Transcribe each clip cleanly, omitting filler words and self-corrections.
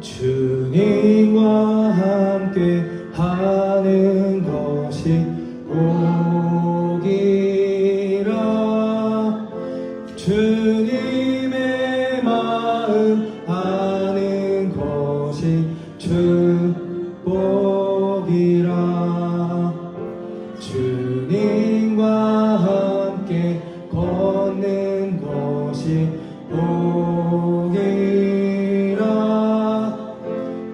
주님과 함께 하는 것이 복이라. 주님의 마음 아는 것이 축복이라. 주님과 함께 걷는 것이 복이라.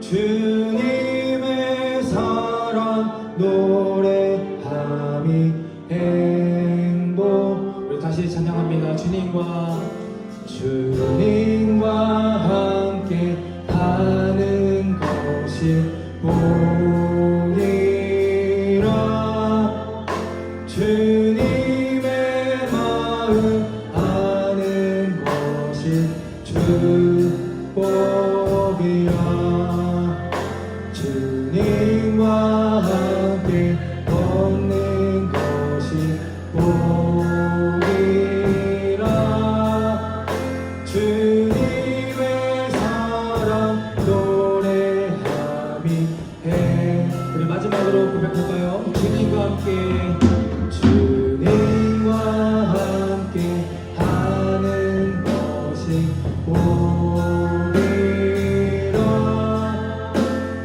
주님의 사랑 노래함이 행복. 우리 다시 찬양합니다. 주님과 함께 하는 것이 복이라. 주님의 마음 아는 것이 축복이라. 주님과 함께 걷는 것이 복이라. 주님의 사랑 노래함이 해. 우리 마지막으로 고백할까요? 주님과 함께 하는 것이 복이라.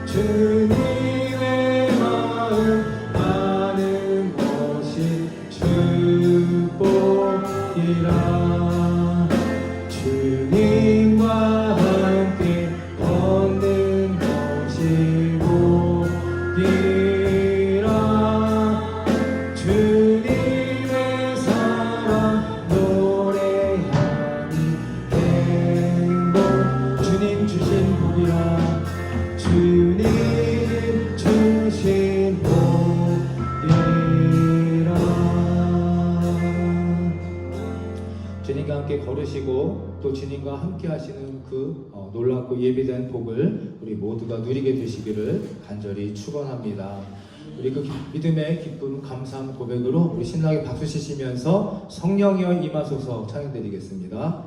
주님의 마음 아는 것이 축복이라. 주님과 함께 걷는 것이 복이라. 주님의 사랑 노래하니 행복. 주님 주신 복이라. 주님 주신 복이라. 주님과 함께 걸으시고 또 주님과 함께 하시는 그 놀랍고 예비된 복을 우리 모두가 누리게 되시기를 간절히 축원합니다. 우리 그 믿음의 기쁨 감사함 고백으로 우리 신나게 박수 치시면서 성령이여 임하소서 찬양드리겠습니다.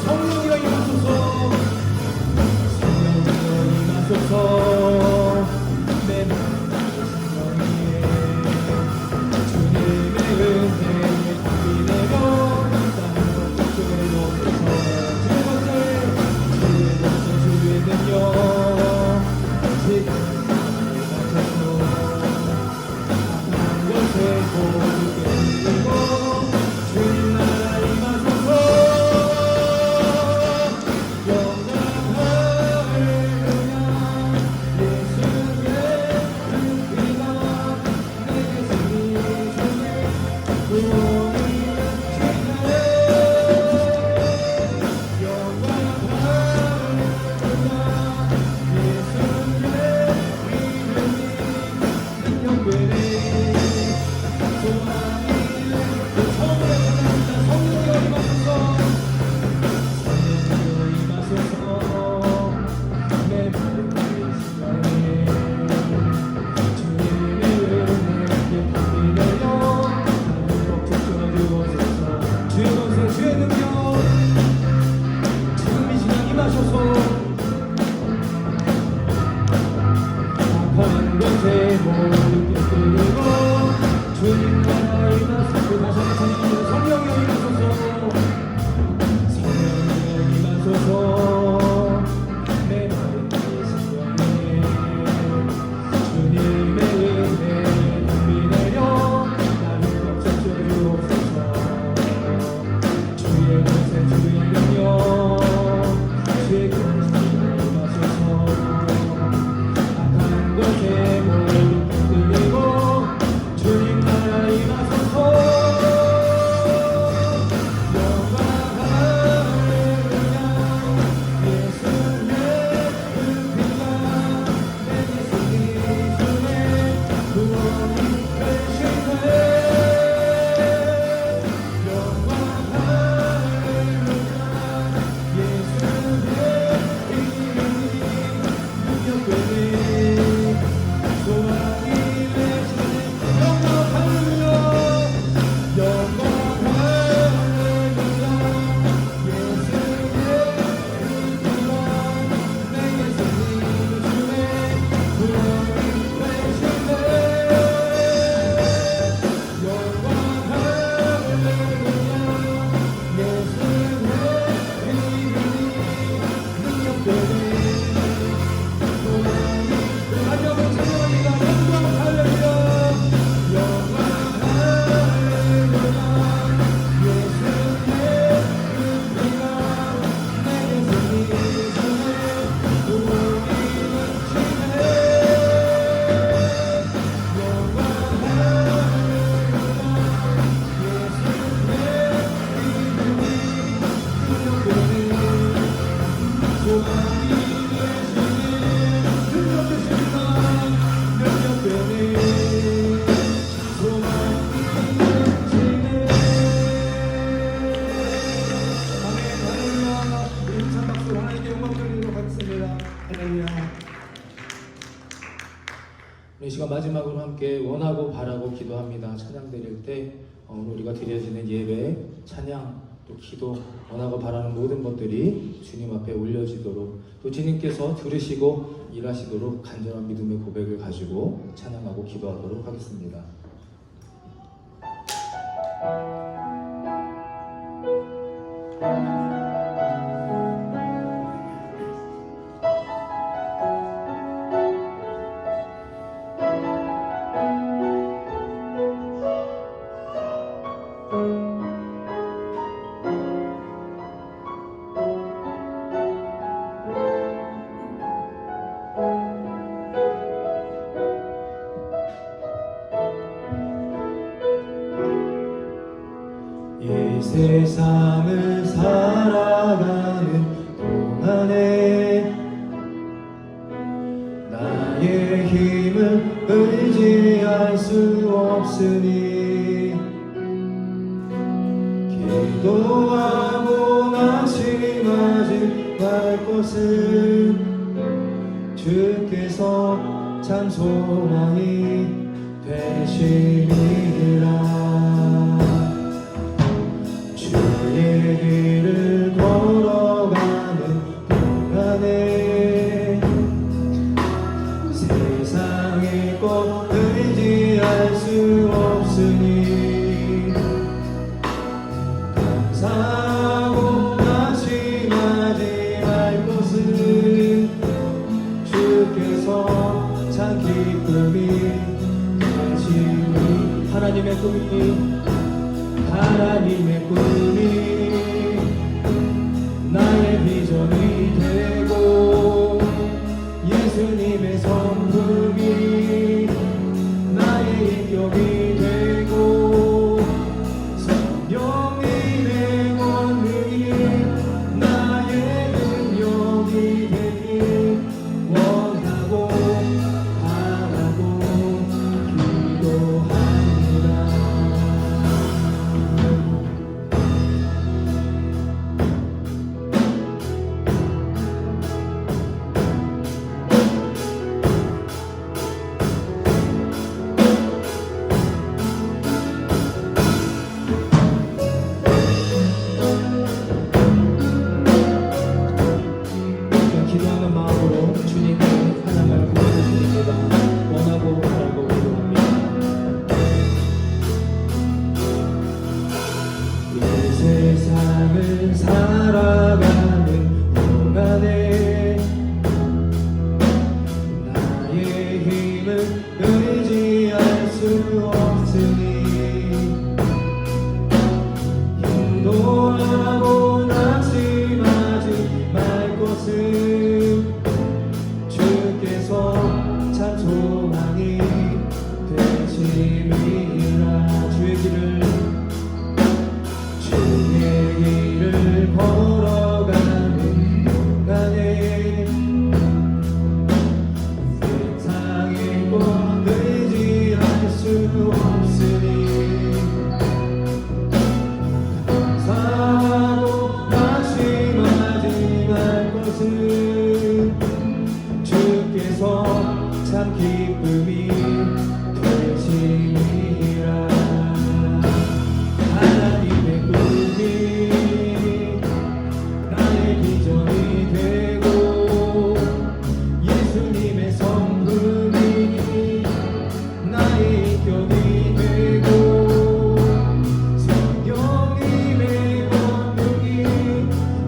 성령이여 임하소서. 할렐루야. 이 시간 마지막으로 함께 원하고 바라고 기도합니다. 찬양 드릴 때 오늘 우리가 드려지는 예배, 찬양, 또 기도, 원하고 바라는 모든 것들이 주님 앞에 올려지도록 또 주님께서 들으시고 일하시도록 간절한 믿음의 고백을 가지고 찬양하고 기도하도록 하겠습니다. 이 세상을 살아가는 동안에 나의 힘을 의지할 수 없으니 기도하고 낙심하지 말 것은 주께서 참 소망이 되시리라. 주의 길을 걸어가는 동안에 세상의 것 의지할 수 없으니 감사하고 낙심하지 말 것은 주께서 참 기쁨이 되시니 하나님의 꿈이 나의 비전이 되고 예수님의 성품이 나의 인격이 되고 성령님의 권능이 나의 능력이 되길 원하고 바라고 기도합니다. 기도하는 마음으로 주님께 찬양을 부르짖습니다. 원하고 바라고 기도합니다. 이 세상을 살아가는 동안에 나의 힘을 의지할 수 없으니 인도하고 낙심하지 말 것은 주께서 참 소망이 되심이라. 주의 길을 걸어가는 동안에 세상의 것 의지할 수 없으니 감사하고 낙심하지 말 것은 주께서 참 기쁨이 되시니라. 하나님의 꿈이 나의 비전이 되고 예수님의 성품이 나의 인격이 되고 성령님의 권능이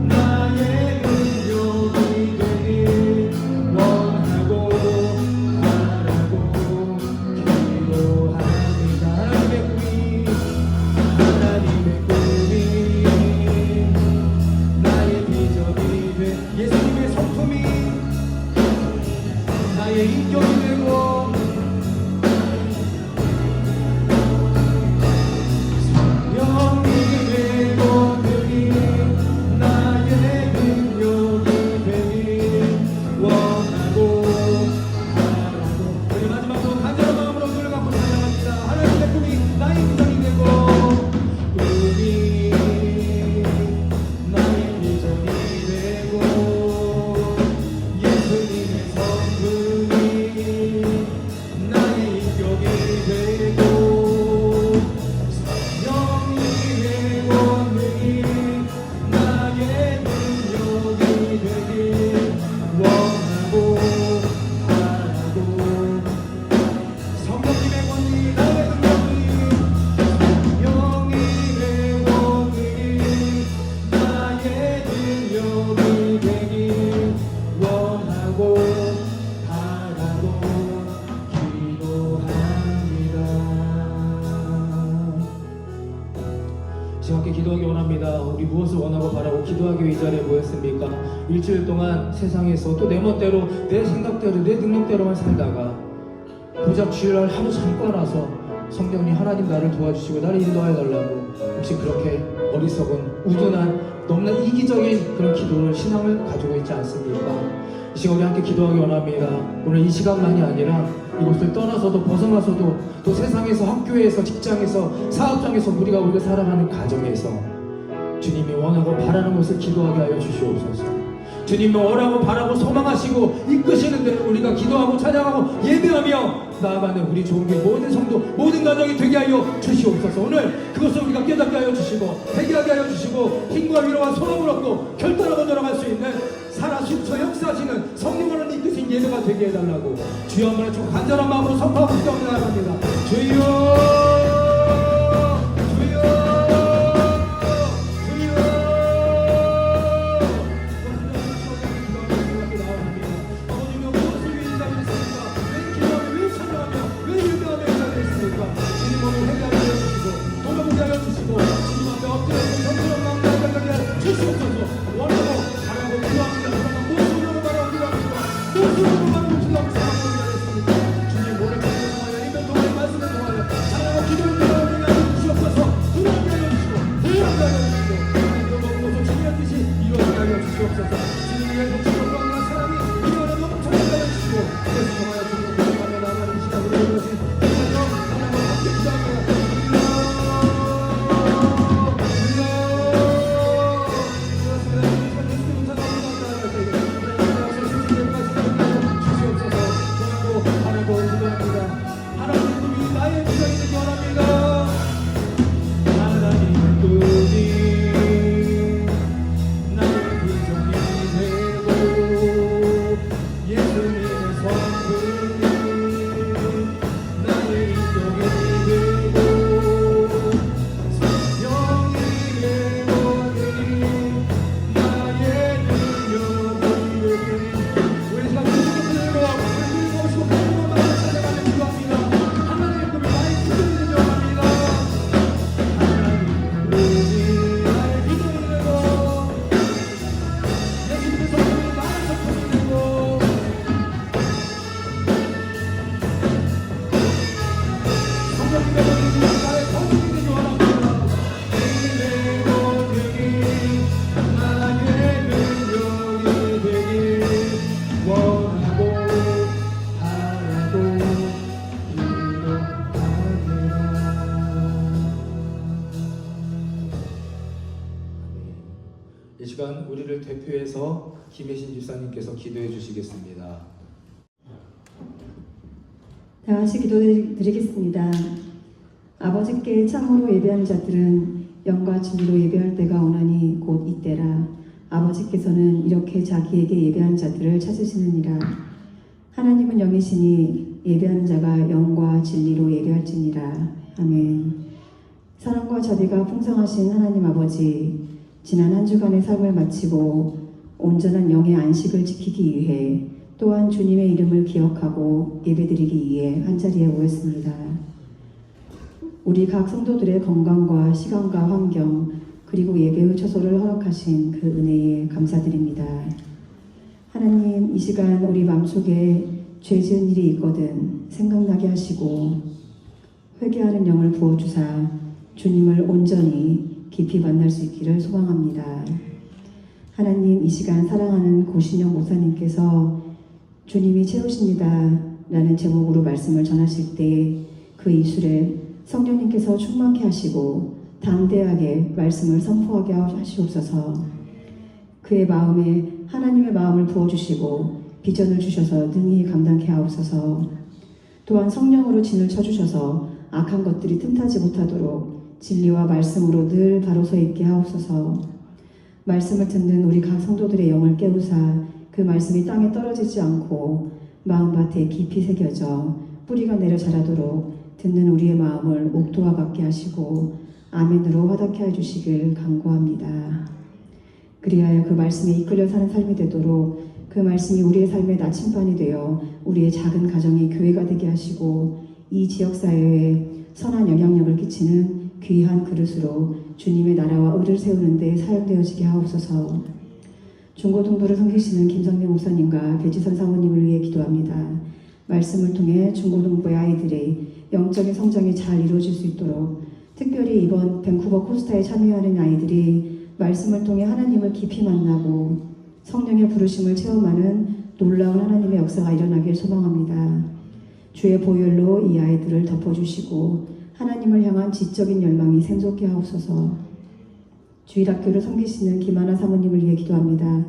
나의 능력이 되길 원하고 바라고 기도합니다. 하나님의 꿈이 나의 비전이 돼 예수님의 성품이 나의 인격이 되고 성령님의 권능이 나의 능력이 되길 원하고 바라고. 우리 마지막으로 간절한 마음으로 눈을 감고 찬양합니다. 하나님의 꿈이 나의 비전이 되고 꿈이 나의 비전이 되고 예수님 원하고 바라고 기도합니다. 함께 기도하기 원합니다. 우리 무엇을 원하고 바라고 기도하기 위해 이 자리에 모였습니까? 일주일 동안 세상에서 또 내 멋대로 내 생각대로 내 능력대로만 살다가 고작 주일날 하루 잠깐와서 성령님 하나님 나를 도와주시고 나를 인도하여 달라고 혹시 그렇게 어리석은 우둔한 너무나 이기적인 그런 기도를 신앙을 가지고 있지 않습니까? 이 시간 우리 함께 기도하기 원합니다. 오늘 이 시간만이 아니라 이곳을 떠나서도 벗어나서도 또 세상에서 학교에서 직장에서 사업장에서 우리가 살아가는 가정에서 주님이 원하고 바라는 것을 기도하게 하여 주시옵소서. 주님이 원하고 바라고 소망하시고 이끄시는 대로 우리가 기도하고 찬양하고 예배하며 나아가는 우리 좋은교회 모든 성도 모든 가정이 되게 하여 주시옵소서. 오늘 그것을 우리가 깨닫게 하여 주시고 회개하게 하여 주시고 힘과 위로와 소망을 얻고 결단하고 돌아갈 수 있는 살아심처 역사하시는 성령으로 이끄신 예배가 되게 해달라고 주여 한번 해주고 간절한 마음으로 선포하고 기도합니다. 주여 이 시간 우리를 대표해서 김혜신 집사님께서 기도해 주시겠습니다. 다 같이 기도드리겠습니다. 아버지께 참으로 예배하는 자들은 영과 진리로 예배할 때가 오나니 곧 이때라. 아버지께서는 이렇게 자기에게 예배하는 자들을 찾으시느니라. 하나님은 영이시니 예배하는 자가 영과 진리로 예배할지니라. 아멘. 사랑과 자비가 풍성하신 하나님 아버지, 지난 한 주간의 삶을 마치고 온전한 영의 안식을 지키기 위해 또한 주님의 이름을 기억하고 예배드리기 위해 한자리에 모였습니다. 우리 각 성도들의 건강과 시간과 환경 그리고 예배의 처소를 허락하신 그 은혜에 감사드립니다. 하나님, 이 시간 우리 마음속에 죄 지은 일이 있거든 생각나게 하시고 회개하는 영을 부어주사 주님을 온전히 깊이 만날 수 있기를 소망합니다. 하나님, 이 시간 사랑하는 고신영 목사님께서 주님이 채우십니다 라는 제목으로 말씀을 전하실 때 그 입술에 성령님께서 충만케 하시고 담대하게 말씀을 선포하게 하시옵소서. 그의 마음에 하나님의 마음을 부어주시고 비전을 주셔서 능히 감당케 하옵소서. 또한 성령으로 진을 쳐주셔서 악한 것들이 틈타지 못하도록 진리와 말씀으로 늘 바로 서 있게 하옵소서. 말씀을 듣는 우리 각 성도들의 영을 깨우사 그 말씀이 땅에 떨어지지 않고 마음밭에 깊이 새겨져 뿌리가 내려 자라도록 듣는 우리의 마음을 옥토와 같게 하시고 아멘으로 화답케 해주시길 간구합니다. 그리하여 그 말씀에 이끌려 사는 삶이 되도록 그 말씀이 우리의 삶의 나침반이 되어 우리의 작은 가정이 교회가 되게 하시고 이 지역사회에 선한 영향력을 끼치는 귀한 그릇으로 주님의 나라와 의를 세우는 데 사용되어지게 하옵소서. 중고등부를 섬기시는 김성명 목사님과 배지선 사모님을 위해 기도합니다. 말씀을 통해 중고등부의 아이들의 영적인 성장이 잘 이루어질 수 있도록 특별히 이번 밴쿠버 코스타에 참여하는 아이들이 말씀을 통해 하나님을 깊이 만나고 성령의 부르심을 체험하는 놀라운 하나님의 역사가 일어나길 소망합니다. 주의 보혈로 이 아이들을 덮어주시고 하나님을 향한 지적인 열망이 샘솟게 하옵소서. 주일학교를 섬기시는 김하나 사모님을 위해 기도합니다.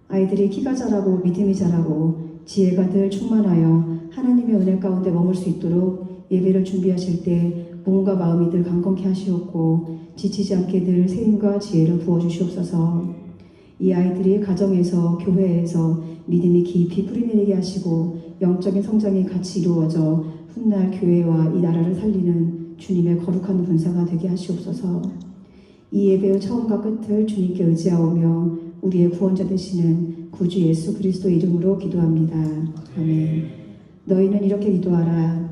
아이들이 키가 자라고 믿음이 자라고 지혜가 늘 충만하여 하나님의 은혜 가운데 머물 수 있도록 예배를 준비하실 때 몸과 마음이 늘 강건케 하시옵고 지치지 않게 늘 세임과 지혜를 부어주시옵소서. 이 아이들이 가정에서 교회에서 믿음이 깊이 뿌리내리게 하시고 영적인 성장이 같이 이루어져 훗날 교회와 이 나라를 살리는 주님의 거룩한 군사가 되게 하시옵소서. 이 예배의 처음과 끝을 주님께 의지하오며 우리의 구원자 되시는 구주 예수 그리스도 이름으로 기도합니다. 아멘. 너희는 이렇게 기도하라.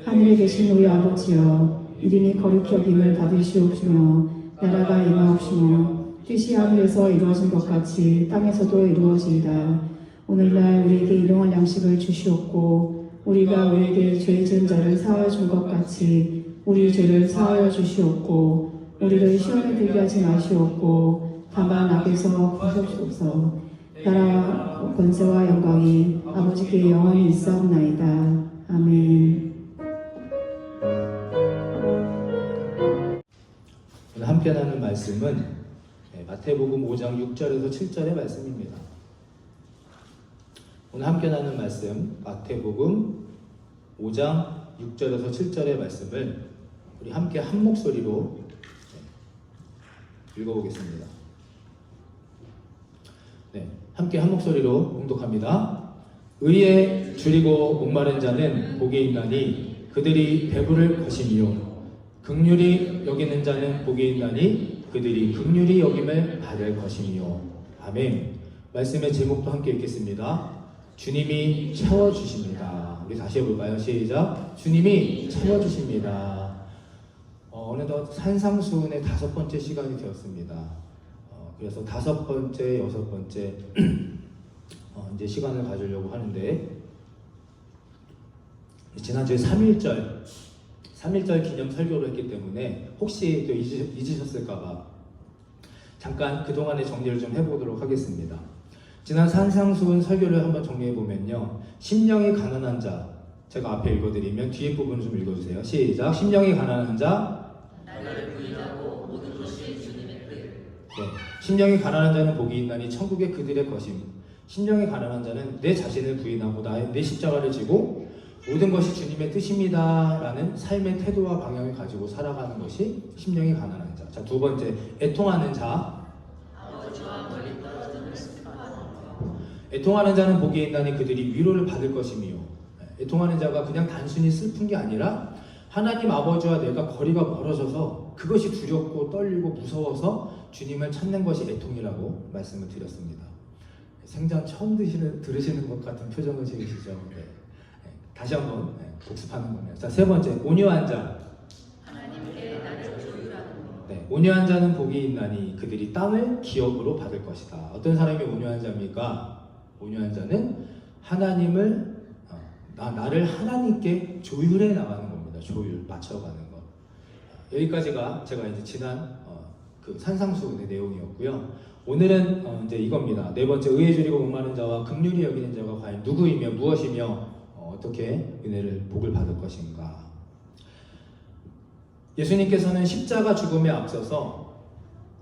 하늘에 계신 우리 아버지여, 이름이 거룩히 여김을 받으시옵시며 나라가 임하옵시며 뜻이 하늘에서 이루어진 것 같이 땅에서도 이루어지이다. 오늘날 우리에게 일용할 양식을 주시옵고 우리가 우리에게 죄 지은 자를 사하여 준 것 같이 우리 죄를 사하여 주시옵고 우리를 시험에 들게 하지 마시옵고 다만 악에서 구하시옵소서. 나라와 권세와 영광이 아버지께 영원히 있사옵나이다. 아멘. 오늘 함께 나눈 말씀은 마태복음 5장 6절에서 7절의 말씀입니다. 오늘 함께 나눈 말씀 마태복음 5장 6절에서 7절의 말씀을 우리 함께 한 목소리로 읽어보겠습니다. 네, 함께 한 목소리로 봉독합니다. 의에 줄이고 목마른 자는 복이 있나니 그들이 배부를 것이니요 긍휼히 여기는 자는 복이 있나니 그들이 긍휼히 여김을 받을 것이니요. 아멘. 말씀의 제목도 함께 읽겠습니다. 주님이 채워주십니다. 우리 다시 해볼까요? 시작. 주님이 채워주십니다. 어느덧 산상수훈의 5번째 시간이 되었습니다. 그래서 5번째, 6번째 이제 시간을 가지려고 하는데 지난주에 3.1절 기념 설교를 했기 때문에 혹시 또 잊으셨을까봐 잠깐 그동안의 정리를 좀 해보도록 하겠습니다. 지난 산상수훈 설교를 한번 정리해보면요. 심령이 가난한 자, 제가 앞에 읽어드리면 뒤에 부분을 좀 읽어주세요. 시작. 심령이 가난한 자, 나를 부인하고 모든 것이 주님의 뜻. 네. 심령이 가난한 자는 복이 있나니 천국의 그들의 것임. 심령이 가난한 자는 내 자신을 부인하고 내 십자가를 지고 모든 것이 주님의 뜻입니다 라는 삶의 태도와 방향을 가지고 살아가는 것이 심령이 가난한 자. 자, 두 번째, 애통하는 자. 아버지와 멀리 떨어지는 습관. 애통하는 자는 복이 있나니 그들이 위로를 받을 것이며. 애통하는 자가 그냥 단순히 슬픈 게 아니라 하나님 아버지와 내가 거리가 멀어져서 그것이 두렵고 떨리고 무서워서 주님을 찾는 것이 애통이라고 말씀을 드렸습니다. 생전 처음 들으시는 것 같은 표정을 지으시죠. 네. 다시 한번 복습하는 거네요. 자, 세 번째, 온유한 자. 하나님께 나를 조율하는 것. 네, 온유한 자는 복이 있나니 그들이 땅을 기업으로 받을 것이다. 어떤 사람이 온유한 자입니까? 온유한 자는 하나님을 나를 하나님께 조율해 나가는 겁니다. 조율, 맞춰가는 것. 여기까지가 제가 이제 지난 그 산상수훈의 내용이었고요. 오늘은 이제 이겁니다. 네 번째, 의에 줄이고 목마른 자와 긍휼히 여기는 자가 과연 누구이며 무엇이며 어떻게 은혜를 복을 받을 것인가. 예수님께서는 십자가 죽음에 앞서서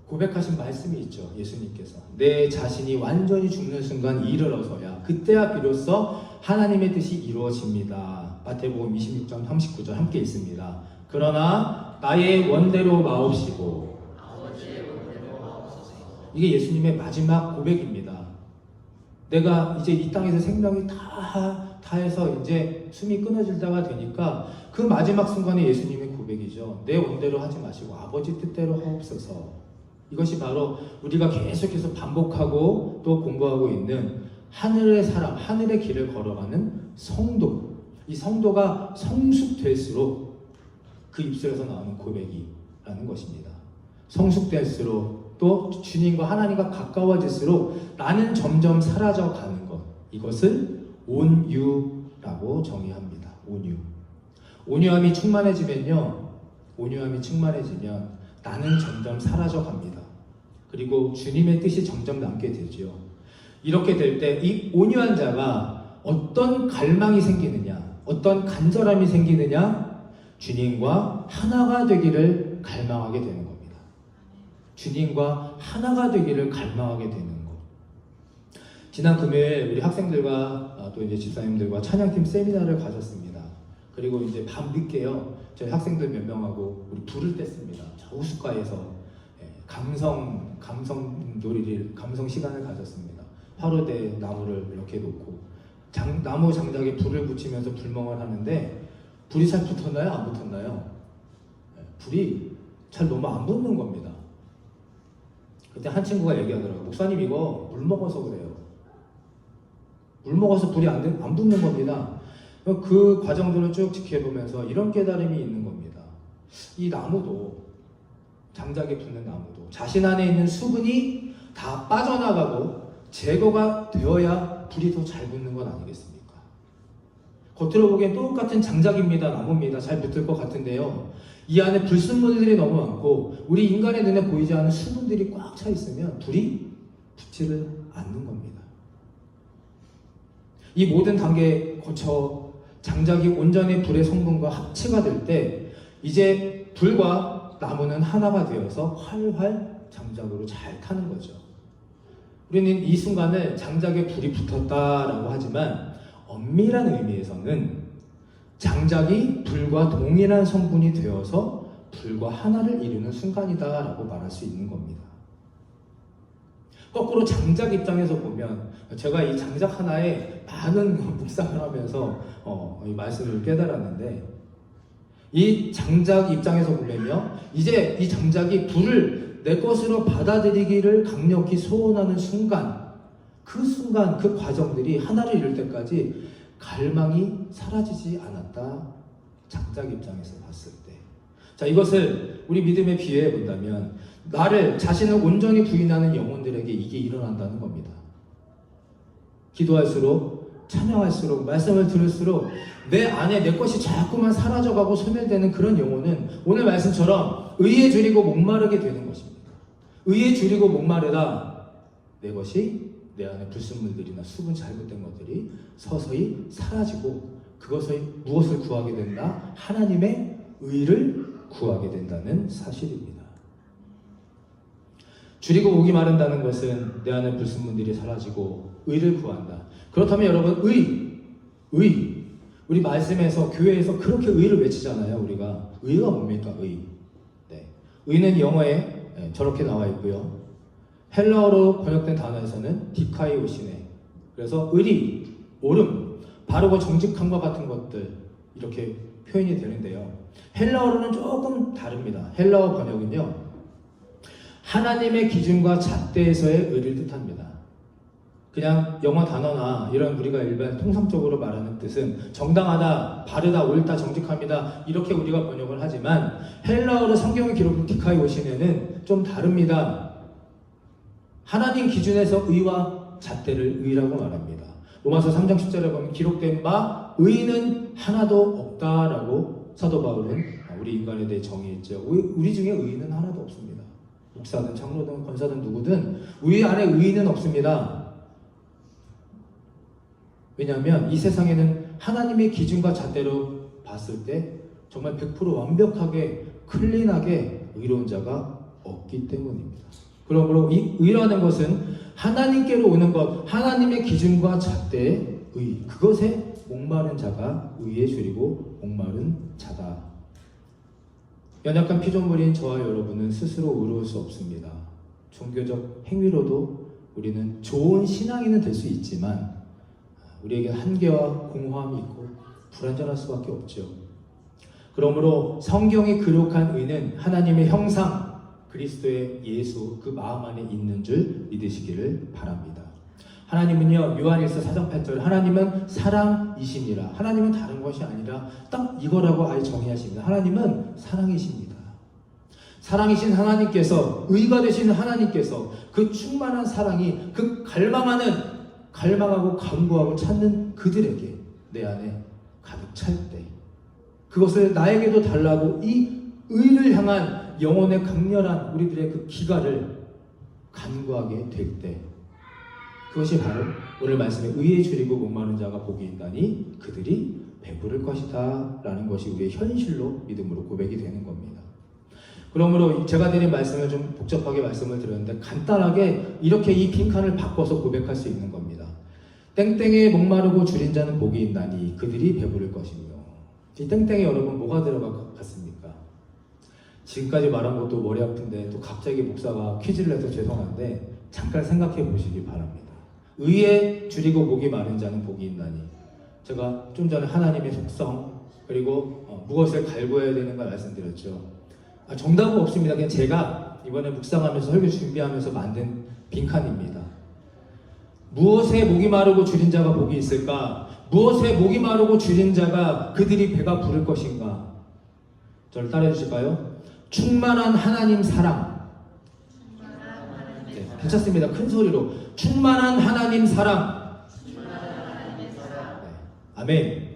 고백하신 말씀이 있죠. 예수님께서 내 자신이 완전히 죽는 순간 이르러서야 그때야 비로소 하나님의 뜻이 이루어집니다. 마태복음 26장 39절 함께 있습니다. 그러나 나의 원대로 마옵시고. 아버지의 원대로 마옵소서. 이게 예수님의 마지막 고백입니다. 내가 이제 이 땅에서 생명이 다해서 이제 숨이 끊어질 때가 되니까 그 마지막 순간에 예수님의 고백이죠. 내 원대로 하지 마시고 아버지 뜻대로 하옵소서. 이것이 바로 우리가 계속해서 반복하고 또 공부하고 있는 하늘의 사람, 하늘의 길을 걸어가는 성도. 이 성도가 성숙될수록 그 입술에서 나오는 고백이라는 것입니다. 성숙될수록 또 주님과 하나님과 가까워질수록 나는 점점 사라져 가는 것. 이것을 온유라고 정의합니다. 온유. 온유함이 충만해지면 나는 점점 사라져 갑니다. 그리고 주님의 뜻이 점점 남게 되죠. 이렇게 될 때 이 온유한 자가 어떤 갈망이 생기느냐, 어떤 간절함이 생기느냐, 주님과 하나가 되기를 갈망하게 되는 겁니다. 주님과 하나가 되기를 갈망하게 되는 것. 지난 금요일 우리 학생들과 또 이제 집사님들과 찬양팀 세미나를 가졌습니다. 그리고 이제 밤늦게요, 저희 학생들 몇 명하고 우리 불을 뗐습니다. 저 호숫가에서 감성 놀이를, 감성 시간을 가졌습니다. 화로대 나무를 이렇게 놓고 나무 장작에 불을 붙이면서 불멍을 하는데 불이 잘 붙었나요? 안 붙었나요? 불이 잘 너무 안 붙는 겁니다. 그때 한 친구가 얘기하더라고요. 목사님 이거 물 먹어서 그래요. 물 먹어서 불이 안 붙는 겁니다. 그 과정들을 쭉 지켜보면서 이런 깨달음이 있는 겁니다. 이 나무도, 장작에 붙는 나무도 자신 안에 있는 수분이 다 빠져나가고 제거가 되어야 불이 더 잘 붙는 건 아니겠습니까? 겉으로 보기엔 똑같은 장작입니다. 나무입니다. 잘 붙을 것 같은데요, 이 안에 불순물들이 너무 많고 우리 인간의 눈에 보이지 않는 수분들이 꽉 차 있으면 불이 붙지를 않는 겁니다. 이 모든 단계에 거쳐 장작이 온전히 불의 성분과 합체가 될 때 이제 불과 나무는 하나가 되어서 활활 장작으로 잘 타는 거죠. 우리는 이 순간을 장작에 불이 붙었다라고 하지만 엄밀한 의미에서는 장작이 불과 동일한 성분이 되어서 불과 하나를 이루는 순간이다라고 말할 수 있는 겁니다. 거꾸로 장작 입장에서 보면, 제가 이 장작 하나에 많은 묵상을 하면서 이 말씀을 깨달았는데, 이 장작 입장에서 보려면 이제 이 장작이 불을 내 것으로 받아들이기를 강력히 소원하는 순간, 그 과정들이 하나를 이룰 때까지 갈망이 사라지지 않았다. 장작 입장에서 봤을 때. 자, 이것을 우리 믿음에 비유해 본다면 자신을 온전히 부인하는 영혼들에게 이게 일어난다는 겁니다. 기도할수록, 찬양할수록, 말씀을 들을수록 내 안에 내 것이 자꾸만 사라져가고 소멸되는 그런 영혼은 오늘 말씀처럼 의에 줄이고 목마르게 되는 것입니다. 의에 줄이고 목마르다, 내 것이, 내 안에 불순물들이나 수분 잘못된 것들이 서서히 사라지고 그것을 무엇을 구하게 된다? 하나님의 의를 구하게 된다는 사실입니다. 줄이고 목이 마른다는 것은 내 안에 불순물들이 사라지고 의를 구한다. 그렇다면 여러분, 의. 우리 말씀에서, 교회에서 그렇게 의를 외치잖아요. 우리가. 의가 뭡니까? 의. 네. 의는 영어에 저렇게 나와 있고요. 헬라어로 번역된 단어에서는 디카이오시네. 그래서 의리, 옳음, 바르고 정직함과 같은 것들, 이렇게 표현이 되는데요. 헬라어로는 조금 다릅니다. 헬라어 번역은요, 하나님의 기준과 잣대에서의 의를 뜻합니다. 그냥 영어 단어나 이런 우리가 일반 통상적으로 말하는 뜻은 정당하다, 바르다, 옳다, 정직합니다, 이렇게 우리가 번역을 하지만 헬라어로 성경에 기록된 디카이오시네는 좀 다릅니다. 하나님 기준에서 의와 잣대를 의라고 말합니다. 로마서 3장 10절에 보면 기록된 바 의는 하나도 없다라고 사도 바울은 우리 인간에 대해 정의했죠. 우리 중에 의는 하나도 없습니다. 목사든 장로든 권사든 누구든 우리 안에 의는 없습니다. 왜냐하면 이 세상에는 하나님의 기준과 잣대로 봤을 때 정말 100% 완벽하게 클린하게 의로운 자가 없기 때문입니다. 그러므로 이 의라는 것은 하나님께로 오는 것, 하나님의 기준과 잣대의 의, 그것에 목마른 자가 의에 줄이고 목마른 자다. 연약한 피조물인 저와 여러분은 스스로 의로울 수 없습니다. 종교적 행위로도 우리는 좋은 신앙인은 될 수 있지만 우리에게 한계와 공허함이 있고 불완전할 수밖에 없죠. 그러므로 성경이 기록한 의는 하나님의 형상, 그리스도의 예수, 그 마음 안에 있는 줄 믿으시기를 바랍니다. 하나님은요, 요한일서 4장 8절, 하나님은 사랑이시니라. 하나님은 다른 것이 아니라 딱 이거라고 아예 정의하십니다. 하나님은 사랑이십니다. 사랑이신 하나님께서, 의가 되신 하나님께서 그 충만한 사랑이 그 갈망하고 간구하고 찾는 그들에게 내 안에 가득 찰 때, 그것을 나에게도 달라고 이 의를 향한 영혼의 강렬한 우리들의 그 기가를 간구하게 될 때, 그것이 바로 오늘 말씀에 의에 줄이고 목마른 자가 복이 있다니 그들이 배부를 것이다 라는 것이 우리의 현실로 믿음으로 고백이 되는 겁니다. 그러므로 제가 드린 말씀을 좀 복잡하게 말씀을 드렸는데 간단하게 이렇게 이 빈칸을 바꿔서 고백할 수 있는 겁니다. 땡땡에 목마르고 줄인 자는 복이 있나니 그들이 배부를 것이며, 이 땡땡에 여러분 뭐가 들어갔습니까? 지금까지 말한 것도 머리 아픈데 또 갑자기 목사가 퀴즈를 내서 죄송한데 잠깐 생각해 보시기 바랍니다. 의에 줄이고 목이 마른 자는 복이 있나니, 제가 좀 전에 하나님의 속성 그리고 무엇을 갈구해야 되는가 말씀드렸죠. 정답은 없습니다. 그냥 제가 이번에 묵상하면서 설교 준비하면서 만든 빈칸입니다. 무엇에 목이 마르고 줄인 자가 복이 있을까? 무엇에 목이 마르고 줄인 자가 그들이 배가 부를 것인가? 저를 따라해 주실까요? 충만한 하나님 사랑. 네, 괜찮습니다. 큰 소리로 충만한 하나님 사랑. 네, 아멘.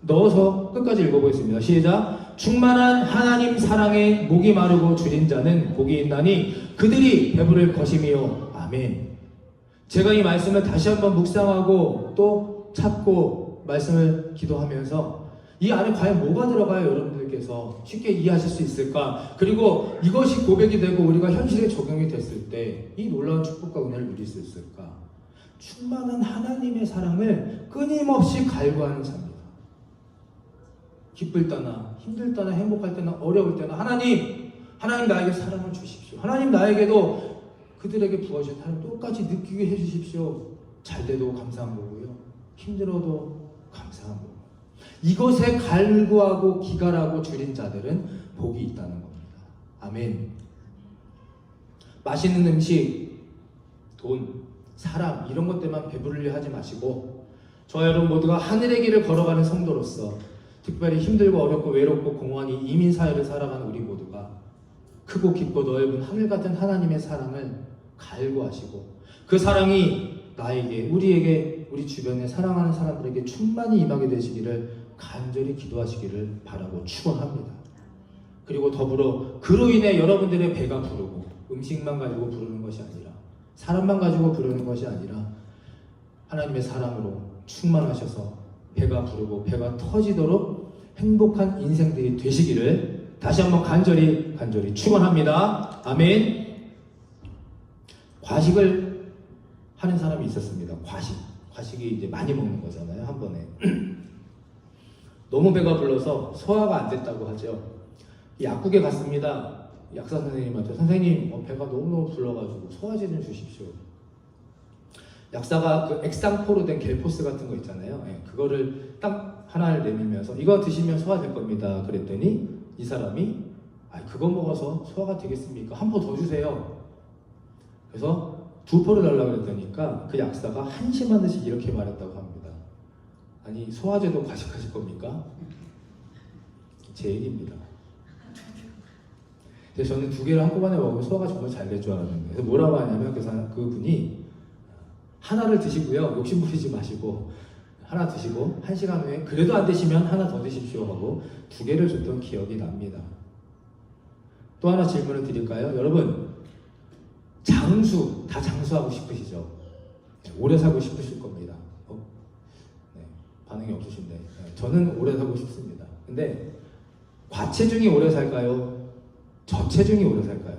넣어서 끝까지 읽어보겠습니다. 시작. 충만한 하나님 사랑에 목이 마르고 줄인 자는 복이 있나니 그들이 배부를 것이며. 아멘. 제가 이 말씀을 다시 한번 묵상하고 또 찾고 말씀을 기도하면서 이 안에 과연 뭐가 들어가요? 여러분들께서 쉽게 이해하실 수 있을까? 그리고 이것이 고백이 되고 우리가 현실에 적용이 됐을 때 이 놀라운 축복과 은혜를 누릴 수 있을까? 충만한 하나님의 사랑을 끊임없이 갈구하는 자입니다. 기쁠 때나 힘들 때나 행복할 때나 어려울 때나 하나님 나에게 사랑을 주십시오. 하나님 나에게도 그들에게 부어주신 사랑 똑같이 느끼게 해주십시오. 잘 돼도 감사한 거고요. 힘들어도 감사한 거고. 이것에 갈구하고 기갈하고 줄인 자들은 복이 있다는 겁니다. 아멘. 맛있는 음식, 돈, 사람 이런 것 때문에 배부르려 하지 마시고, 저와 여러분 모두가 하늘의 길을 걸어가는 성도로서 특별히 힘들고 어렵고 외롭고 공허한 이 이민 사회를 살아가는 우리 모두가 크고 깊고 넓은 하늘 같은 하나님의 사랑을 갈구하시고 그 사랑이 나에게, 우리에게, 우리 주변에 사랑하는 사람들에게 충만히 임하게 되시기를 간절히 기도하시기를 바라고 축원합니다. 그리고 더불어 그로 인해 여러분들의 배가 부르고, 음식만 가지고 부르는 것이 아니라, 사람만 가지고 부르는 것이 아니라 하나님의 사랑으로 충만하셔서 배가 부르고 배가 터지도록 행복한 인생들이 되시기를 다시 한번 간절히 축원합니다. 아멘. 과식을 하는 사람이 있었습니다. 과식이 이제 많이 먹는 거잖아요, 한 번에. 너무 배가 불러서 소화가 안 됐다고 하죠. 약국에 갔습니다. 약사 선생님한테, 선생님 배가 너무너무 불러가지고 소화제 좀 주십시오. 약사가 그 액상포로 된 겔포스 같은 거 있잖아요. 그거를 딱 하나를 내밀면서 이거 드시면 소화될 겁니다. 그랬더니 이 사람이 그거 먹어서 소화가 되겠습니까? 한 포 더 주세요. 그래서 2포를 달라고 그랬더니까 그 약사가 한심하듯이 이렇게 말했다고 합니다. 아니, 소화제도 과식하실 겁니까? 제 얘기입니다. 그래서 저는 2개를 한꺼번에 먹으면 소화가 정말 잘 될 줄 알았는데, 그래서 뭐라고 하냐면 그분이 하나를 드시고요, 욕심 부리지 마시고 하나 드시고 1시간 후에 그래도 안 되시면 하나 더 드십시오 하고 2개를 줬던 기억이 납니다. 또 하나 질문을 드릴까요? 여러분, 다 장수하고 싶으시죠? 오래 살고 싶으실 겁니다. 네, 반응이 없으신데 저는 오래 살고 싶습니다. 근데 과체중이 오래 살까요? 저체중이 오래 살까요?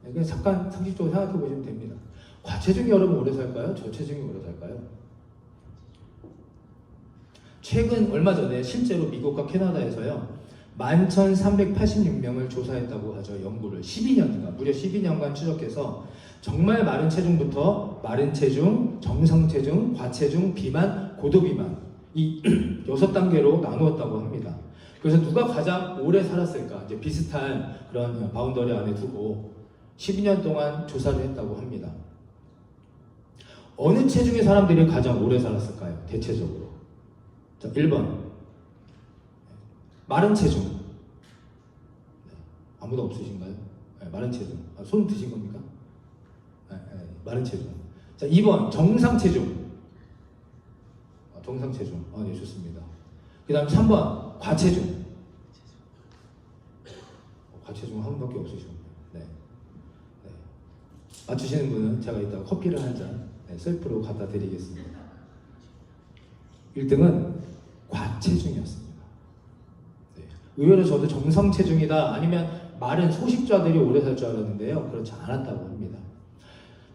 그냥 잠깐 상식적으로 생각해 보시면 됩니다. 과체중이 여러분 오래 살까요? 저체중이 오래 살까요? 최근 얼마 전에 실제로 미국과 캐나다에서요 11,386명을 조사했다고 하죠. 연구를 12년간, 무려 12년간 추적해서 정말 마른 체중부터 마른 체중, 정상 체중, 과체중, 비만, 고도비만 이 6단계로 나누었다고 합니다. 그래서 누가 가장 오래 살았을까? 이제 비슷한 그런 바운더리 안에 두고 12년 동안 조사를 했다고 합니다. 어느 체중의 사람들이 가장 오래 살았을까요? 대체적으로. 자, 1번. 마른 체중. 아무도 없으신가요? 네, 마른 체중. 손 드신 겁니까? 네, 마른 체중. 자, 2번. 정상 체중. 정상 체중. 네, 좋습니다. 그 다음 3번. 과체중. 과체중 한 분밖에 없으시군요. 네. 네. 맞추시는 분은 제가 이따 커피를 한 잔 셀프로 갖다 드리겠습니다. 1등은 과체중이었습니다. 네. 의외로 저도 정상 체중이다 아니면 마른 소식자들이 오래 살 줄 알았는데요. 그렇지 않았다고 합니다.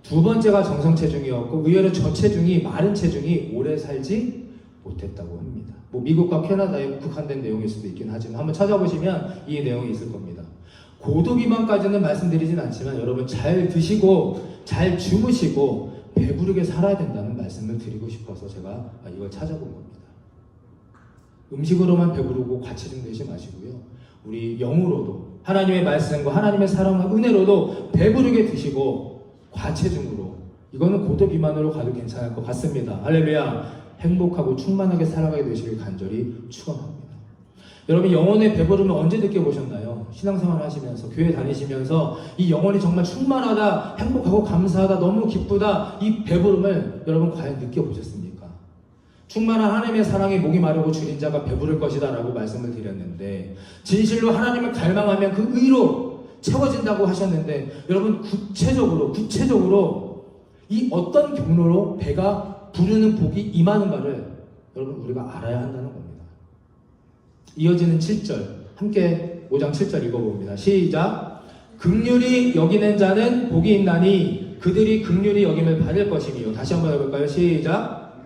두 번째가 정상 체중이었고 의외로 저체중이 마른 체중이 오래 살지 못했다고 합니다. 뭐 미국과 캐나다에 국한된 내용일 수도 있긴 하지만 한번 찾아보시면 이 내용이 있을 겁니다. 고도 비만까지는 말씀드리진 않지만 여러분 잘 드시고 잘 주무시고 배부르게 살아야 된다는 말씀을 드리고 싶어서 제가 이걸 찾아본 겁니다. 음식으로만 배부르고 과체중 되지 마시고요. 우리 영으로도 하나님의 말씀과 하나님의 사랑과 은혜로도 배부르게 드시고 과체중으로 이거는 고도 비만으로 가도 괜찮을 것 같습니다. 할렐루야. 행복하고 충만하게 살아가게 되시길 간절히 축원합니다. 여러분 영혼의 배부름을 언제 느껴보셨나요? 신앙생활 하시면서 교회 다니시면서 이 영혼이 정말 충만하다, 행복하고 감사하다, 너무 기쁘다 이 배부름을 여러분 과연 느껴보셨습니까? 충만한 하나님의 사랑에 목이 마르고 줄인 자가 배부를 것이다 라고 말씀을 드렸는데 진실로 하나님을 갈망하면 그 의로 채워진다고 하셨는데 여러분 구체적으로 이 어떤 경로로 배가 부르는 복이 임하는가를 여러분 우리가 알아야 한다는 겁니다. 이어지는 7절 함께 5장 7절 읽어봅니다. 시작. 긍휼히 여기는 자는 복이 있나니 그들이 긍휼히 여김을 받을 것이며. 다시 한번 해볼까요? 시작.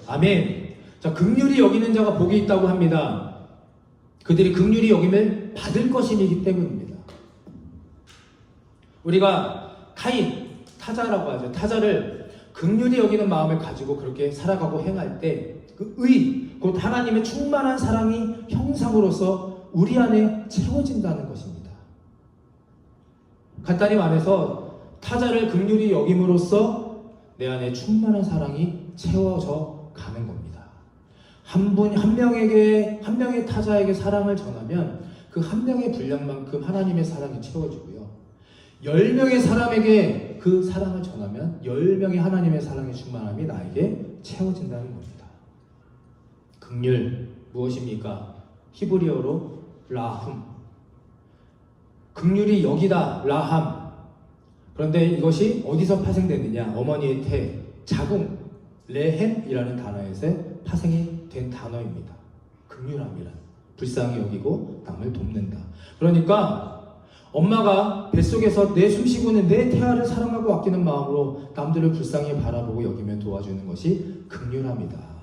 아멘. 자, 긍휼히 여기는 자가 복이 있다고 합니다. 그들이 긍휼히 여김을 받을 것이기 때문입니다. 우리가 카인, 타자라고 하죠. 타자를 긍휼히 여기는 마음을 가지고 그렇게 살아가고 행할 때 그 의, 곧 하나님의 충만한 사랑이 형상으로서 우리 안에 채워진다는 것입니다. 간단히 말해서 타자를 긍휼히 여김으로써 내 안에 충만한 사랑이 채워져 가는 겁니다. 한 명의 타자에게 사랑을 전하면 그 한 명의 분량만큼 하나님의 사랑이 채워지고요. 10명의 사람에게 그 사랑을 전하면 10명의 하나님의 사랑의 충만함이 나에게 채워진다는 겁니다. 긍휼 무엇입니까? 히브리어로 라훔. 긍휼이 여기다 라함. 그런데 이것이 어디서 파생됐느냐? 어머니의 태, 자궁, 레헴이라는 단어에서 파생이 된 단어입니다. 긍휼함이란 불쌍히 여기고 남을 돕는다. 그러니까 엄마가 뱃속에서 내 숨쉬고는 내 태아를 사랑하고 아끼는 마음으로 남들을 불쌍히 바라보고 여기며 도와주는 것이 긍휼함이다.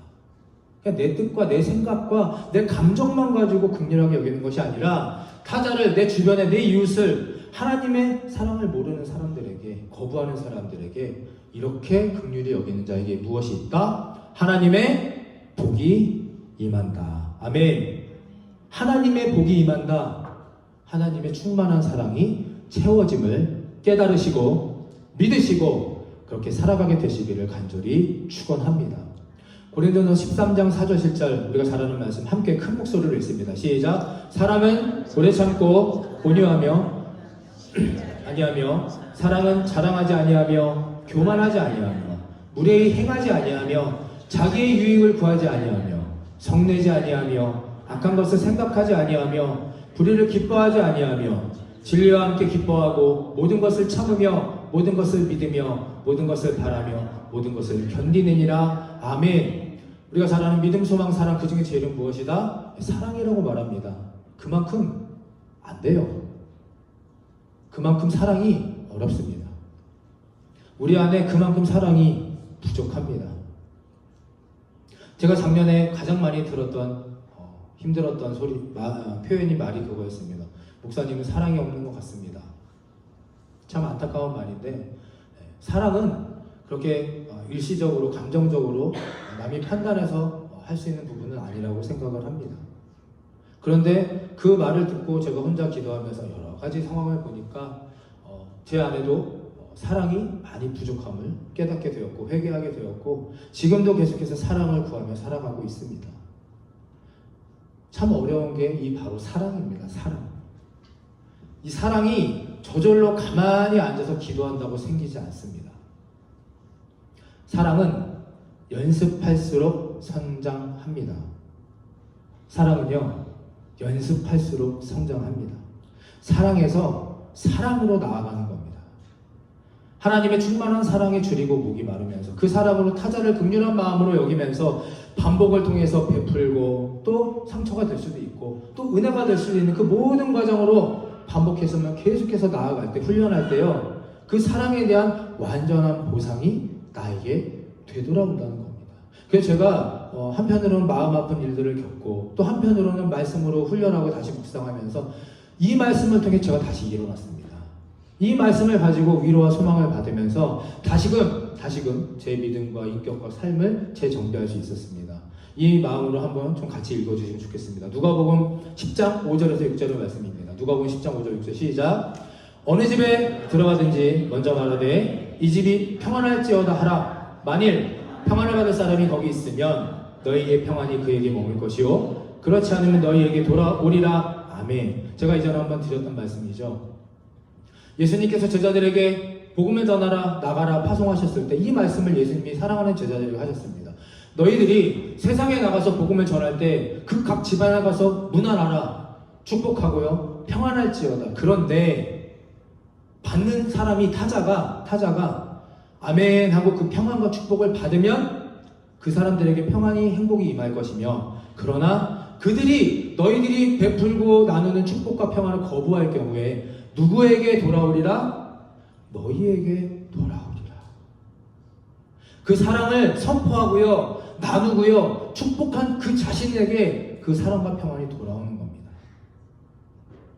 그러니까 내 뜻과 내 생각과 내 감정만 가지고 긍휼하게 여기는 것이 아니라 타자를 내 주변에 내 이웃을 하나님의 사랑을 모르는 사람들에게 거부하는 사람들에게 이렇게 긍휼히 여기는 자에게 무엇이 있다? 하나님의 복이 임한다. 아멘. 하나님의 복이 임한다. 하나님의 충만한 사랑이 채워짐을 깨달으시고 믿으시고 그렇게 살아가게 되시기를 간절히 축원합니다. 고린도서 13장 4절 7절 우리가 잘 아는 말씀 함께 큰 목소리로 읽습니다. 시작. 사랑은 오래 참고 온유하며 아니하며 사랑은 자랑하지 아니하며 교만하지 아니하며 무례히 행하지 아니하며 자기의 유익을 구하지 아니하며 성내지 아니하며 악한 것을 생각하지 아니하며 불의를 기뻐하지 아니하며 진리와 함께 기뻐하고 모든 것을 참으며 모든 것을 믿으며 모든 것을 바라며 모든 것을 견디느니라. 아멘. 우리가 잘 아는 믿음, 소망, 사랑 그 중에 제일은 무엇이다? 사랑이라고 말합니다. 그만큼 안 돼요. 그만큼 사랑이 어렵습니다. 우리 안에 그만큼 사랑이 부족합니다. 제가 작년에 가장 많이 들었던 힘들었던 표현이 말이 그거였습니다. 목사님은 사랑이 없는 것 같습니다. 참 안타까운 말인데 사랑은 그렇게 일시적으로 감정적으로 남이 판단해서 할 수 있는 부분은 아니라고 생각을 합니다. 그런데 그 말을 듣고 제가 혼자 기도하면서 여러 가지 상황을 보니까 제 안에도 사랑이 많이 부족함을 깨닫게 되었고 회개하게 되었고 지금도 계속해서 사랑을 구하며 살아가고 있습니다. 참 어려운 게 이 바로 사랑입니다. 사랑. 이 사랑이 저절로 가만히 앉아서 기도한다고 생기지 않습니다. 사랑은 연습할수록 성장합니다. 사랑은요, 연습할수록 성장합니다. 사랑에서 사랑으로 나아가는 겁니다. 하나님의 충만한 사랑에 줄이고 목이 마르면서 그 사랑으로 타자를 극률한 마음으로 여기면서 반복을 통해서 베풀고 또 상처가 될 수도 있고 또 은혜가 될 수도 있는 그 모든 과정으로 반복해서만 계속해서 나아갈 때 훈련할 때요 그 사랑에 대한 완전한 보상이 나에게 되돌아온다는 겁니다. 그래서 제가 한편으로는 마음 아픈 일들을 겪고 또 한편으로는 말씀으로 훈련하고 다시 묵상하면서 이 말씀을 통해 제가 다시 일어났습니다. 이 말씀을 가지고 위로와 소망을 받으면서 다시금 제 믿음과 인격과 삶을 재정비할 수 있었습니다. 이 마음으로 한번 좀 같이 읽어주시면 좋겠습니다. 누가복음 10장 5절에서 6절의 말씀입니다. 누가복음 10장 5절 6절 시작. 어느 집에 들어가든지 먼저 말하되 이 집이 평안할지어다 하라. 만일 평안을 받을 사람이 거기 있으면 너희의 평안이 그에게 머물 것이요 그렇지 않으면 너희에게 돌아오리라. 아멘. 제가 이전에 한번 드렸던 말씀이죠. 예수님께서 제자들에게 복음을 전하라, 나가라, 파송하셨을 때 이 말씀을 예수님이 사랑하는 제자들에게 하셨습니다. 너희들이 세상에 나가서 복음을 전할 때 그 각 집안에 가서 문안하라, 축복하고요, 평안할지어다. 그런데 받는 사람이 타자가 아멘 하고 그 평안과 축복을 받으면 그 사람들에게 평안이 행복이 임할 것이며 그러나 너희들이 베풀고 나누는 축복과 평안을 거부할 경우에 누구에게 돌아오리라? 너희에게 돌아오리라. 그 사랑을 선포하고요, 나누고요, 축복한 그 자신에게 그 사랑과 평안이 돌아오는 겁니다.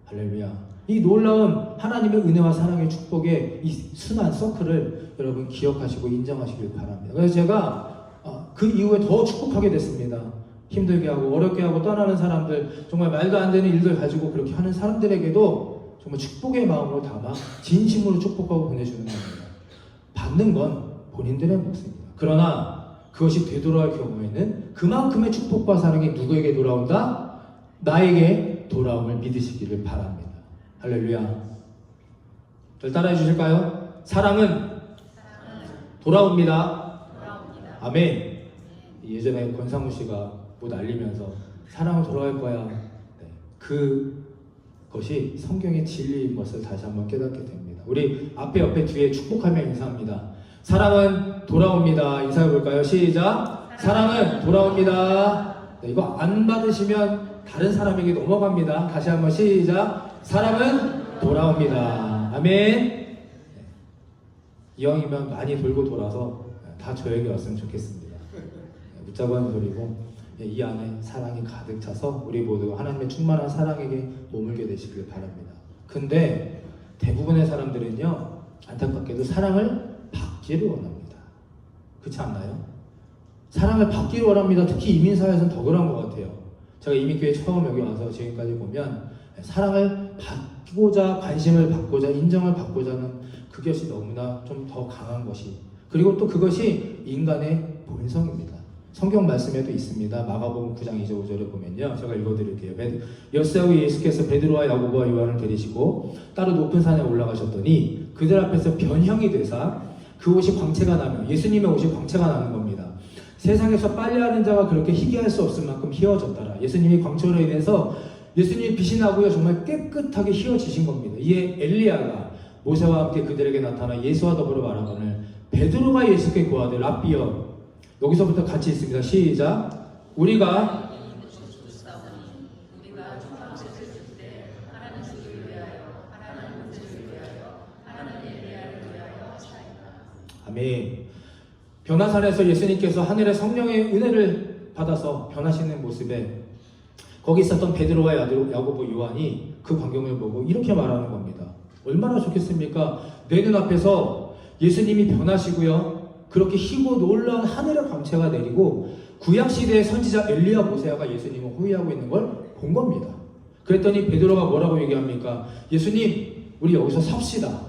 할렐루야. 이 놀라운 하나님의 은혜와 사랑의 축복의 이 순환 서클을 여러분 기억하시고 인정하시길 바랍니다. 그래서 제가 그 이후에 더 축복하게 됐습니다. 힘들게 하고 어렵게 하고 떠나는 사람들, 정말 말도 안 되는 일들 가지고 그렇게 하는 사람들에게도 정말 축복의 마음으로 담아 진심으로 축복하고 보내주는 겁니다. 받는 건 본인들의 몫입니다. 그러나 그것이 되돌아올 경우에는 그만큼의 축복과 사랑이 누구에게 돌아온다? 나에게 돌아옴을 믿으시기를 바랍니다. 할렐루야. 절 따라해 주실까요? 사랑은 돌아옵니다. 아멘. 예전에 권상우 씨가 뭐 날리면서 사랑은 돌아올 거야. 네. 그것이 성경의 진리인 것을 다시 한번 깨닫게 됩니다. 우리 앞에 옆에 뒤에 축복하며 인사합니다. 사랑은 돌아옵니다. 인사해 볼까요? 시작. 사랑은 돌아옵니다. 네, 이거 안 받으시면 다른 사람에게 넘어갑니다. 다시 한번 시작. 사랑은 돌아옵니다. 아멘. 네. 이왕이면 많이 돌고 돌아서 다 저에게 왔으면 좋겠습니다. 묻자고 하는 소리고 이 안에 사랑이 가득 차서 우리 모두 하나님의 충만한 사랑에게 머물게 되시길 바랍니다. 근데 대부분의 사람들은요, 안타깝게도 사랑을 받기를 원합니다. 그렇지 않나요? 사랑을 받기를 원합니다. 특히 이민사회에서는 더 그런 것 같아요. 제가 이민교회 처음 여기 와서 지금까지 보면 사랑을 받고자, 관심을 받고자, 인정을 받고자 하는 그것이 너무나 좀 더 강한 것이, 그리고 또 그것이 인간의 본성입니다. 성경 말씀에도 있습니다. 마가복음 9장 2절 5절에 보면요, 제가 읽어드릴게요. 엿새 후 예수께서 베드로와 야고보와 요한을 데리시고 따로 높은 산에 올라가셨더니 그들 앞에서 변형이 되사 그 옷이 광채가 나며, 예수님의 옷이 광채가 나는 겁니다. 세상에서 빨래하는 자가 그렇게 희귀할 수 없을 만큼 희어졌더라. 예수님이 광채로 인해서 예수님이 빛이 나고요, 정말 깨끗하게 희어지신 겁니다. 이에 엘리야가 모세와 함께 그들에게 나타나 예수와 더불어 말하거늘 베드로가 예수께 고하되 랍비여. 여기서부터 같이 있습니다. 시작. 우리가 아멘. 변화산에서 예수님께서 하늘의 성령의 은혜를 받아서 변하시는 모습에 거기 있었던 베드로와 야고보, 요한이 그 광경을 보고 이렇게 말하는 겁니다. 얼마나 좋겠습니까? 내 눈앞에서 예수님이 변하시고요, 그렇게 희고 놀라운 하늘의 광채가 내리고 구약시대의 선지자 엘리야 모세아가 예수님을 호위하고 있는 걸 본 겁니다. 그랬더니 베드로가 뭐라고 얘기합니까? 예수님, 우리 여기서 삽시다.